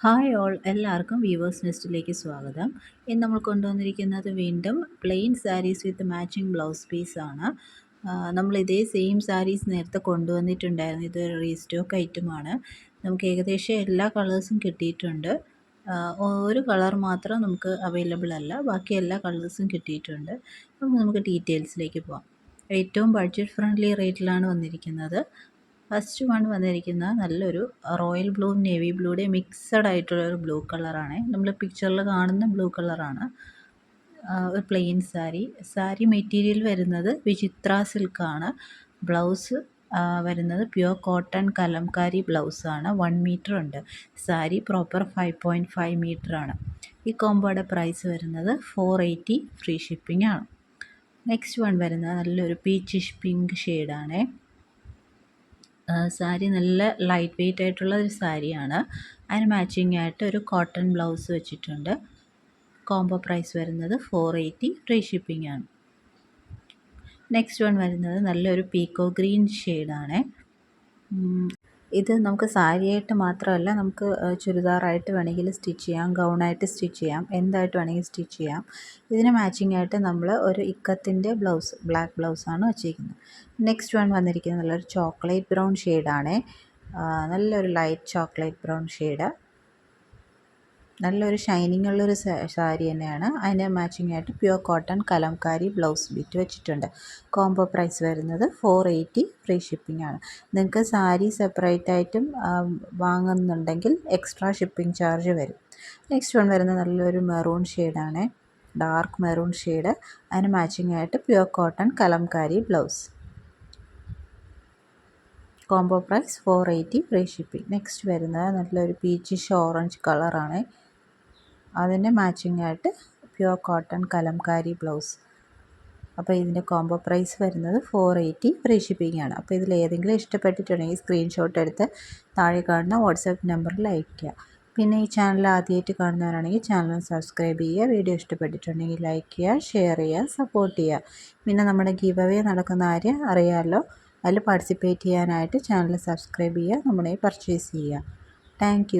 Hi all, എല്ലാവർക്കും viewers നെസ്റ്റിലേക്ക് സ്വാഗതം. ഇന്ന് നമ്മൾ കൊണ്ടുവന്നിരിക്കുന്നത് വീണ്ടും പ്ലെയിൻ സാരീസ് വിത്ത് മാച്ചിങ് ബ്ലൗസ് പീസാണ്. നമ്മൾ ഇതേ സെയിം സാരീസ് നേരത്തെ കൊണ്ടുവന്നിട്ടുണ്ടായിരുന്നു. ഇത് റീസ്റ്റോക്ക് ഐറ്റമാണ്. നമുക്ക് ഏകദേശം എല്ലാ കളേഴ്സും കിട്ടിയിട്ടുണ്ട്. ഒരു കളർ മാത്രം നമുക്ക് അവൈലബിൾ അല്ല, ബാക്കി എല്ലാ കളേഴ്സും കിട്ടിയിട്ടുണ്ട്. അപ്പം നമുക്ക് ഡീറ്റെയിൽസിലേക്ക് പോകാം. ഏറ്റവും ബഡ്ജറ്റ് ഫ്രണ്ട്ലി റേറ്റിലാണ് വന്നിരിക്കുന്നത്. ഫസ്റ്റ് വൺ വന്നിരിക്കുന്ന നല്ലൊരു റോയൽ ബ്ലൂ നേവി ബ്ലൂയുടെ മിക്സഡ് ആയിട്ടുള്ളൊരു ബ്ലൂ കളറാണ്. നമ്മൾ പിക്ചറിൽ കാണുന്ന ബ്ലൂ കളറാണ്. ഒരു പ്ലെയിൻ സാരി മെറ്റീരിയൽ വരുന്നത് വിചിത്ര സിൽക്കാണ്. ബ്ലൗസ് വരുന്നത് പ്യുവർ കോട്ടൺ കലംകാരി ബ്ലൗസാണ്. 1 മീറ്റർ ഉണ്ട്. സാരി പ്രോപ്പർ 5.5 മീറ്ററാണ്. ഈ കോംബോയുടെ പ്രൈസ് വരുന്നത് 480 ഫ്രീ ഷിപ്പിംഗ് ആണ്. നെക്സ്റ്റ് വൺ വരുന്നത് നല്ലൊരു പീച്ചിഷ് പിങ്ക് ഷെയ്ഡാണ്. സാരി നല്ല ലൈറ്റ് വെയ്റ്റ് ആയിട്ടുള്ള ഒരു സാരിയാണ്. അതിന് മാച്ചിങ് ആയിട്ട് ഒരു കോട്ടൺ ബ്ലൗസ് വെച്ചിട്ടുണ്ട്. കോംബോ പ്രൈസ് വരുന്നത് 480 ഫ്രീ ഷിപ്പിംഗ് ആണ്. നെക്സ്റ്റ് വൺ വരുന്നത് നല്ലൊരു പീക്കോ ഗ്രീൻ ഷെയ്ഡാണ്. ഇത് നമുക്ക് സാരിയായിട്ട് മാത്രമല്ല, നമുക്ക് ചുരിദാറായിട്ട് വേണമെങ്കിൽ സ്റ്റിച്ച് ചെയ്യാം, ഗൗണായിട്ട് സ്റ്റിച്ച് ചെയ്യാം, എന്തായിട്ട് വേണമെങ്കിൽ സ്റ്റിച്ച് ചെയ്യാം. ഇതിന് മാച്ചിങ് ആയിട്ട് നമ്മൾ ഒരു ഇക്കത്തിൻ്റെ ബ്ലൗസ്, ബ്ലാക്ക് ബ്ലൗസാണ് വെച്ചിരിക്കുന്നത്. നെക്സ്റ്റ് വൺ വന്നിരിക്കുന്നത് നല്ലൊരു ചോക്ലേറ്റ് ബ്രൗൺ ഷെയ്ഡാണ്. നല്ലൊരു ലൈറ്റ് ചോക്ലേറ്റ് ബ്രൗൺ ഷെയ്ഡ്. നല്ലൊരു ഷൈനിങ് ഉള്ളൊരു സാരി തന്നെയാണ്. അതിന് മാച്ചിങ് ആയിട്ട് pure cotton Kalamkari blouse bit വെച്ചിട്ടുണ്ട്. കോംബോ പ്രൈസ് വരുന്നത് 480 ഫ്രീ ഷിപ്പിംഗ് ആണ്. നിങ്ങൾക്ക് സാരി സെപ്പറേറ്റ് ആയിട്ടും വാങ്ങുന്നുണ്ടെങ്കിൽ എക്സ്ട്രാ ഷിപ്പിംഗ് ചാർജ് വരും. നെക്സ്റ്റ് വൺ വരുന്നത് നല്ലൊരു മെറൂൺ ഷെയ്ഡാണ്, ഡാർക്ക് മെറൂൺ ഷെയ്ഡ്. അതിന് മാച്ചിങ് ആയിട്ട് pure cotton Kalamkari blouse. Combo price 480 free shipping. Next വരുന്നത് നല്ലൊരു പീച്ചിഷ് ഓറഞ്ച് കളറാണ്. അതിന് മാച്ചിങ് ആയിട്ട് പ്യുവർ കോട്ടൺ കലംകാരി ബ്ലൗസ്. അപ്പോൾ ഇതിൻ്റെ കോംബോ പ്രൈസ് വരുന്നത് 480 ഫ്രീ ഷിപ്പിംഗ് ആണ്. അപ്പോൾ ഇതിൽ ഏതെങ്കിലും ഇഷ്ടപ്പെട്ടിട്ടുണ്ടെങ്കിൽ സ്ക്രീൻഷോട്ട് എടുത്ത് താഴെ കാണുന്ന വാട്സാപ്പ് നമ്പറിൽ അയയ്ക്കുക. പിന്നെ ഈ ചാനൽ ആദ്യമായിട്ട് കാണുന്നവരാണെങ്കിൽ ചാനൽ സബ്സ്ക്രൈബ് ചെയ്യുക. വീഡിയോ ഇഷ്ടപ്പെട്ടിട്ടുണ്ടെങ്കിൽ ലൈക്ക് ചെയ്യുക, ഷെയർ ചെയ്യുക, സപ്പോർട്ട് ചെയ്യുക. പിന്നെ നമ്മുടെ ഗിവ് അവേ നടക്കുന്ന കാര്യം അറിയാമല്ലോ. അതിൽ പാർട്ടിസിപ്പേറ്റ് ചെയ്യാനായിട്ട് ചാനൽ സബ്സ്ക്രൈബ് ചെയ്യുക, നമ്മളെ പർച്ചേസ് ചെയ്യുക. താങ്ക്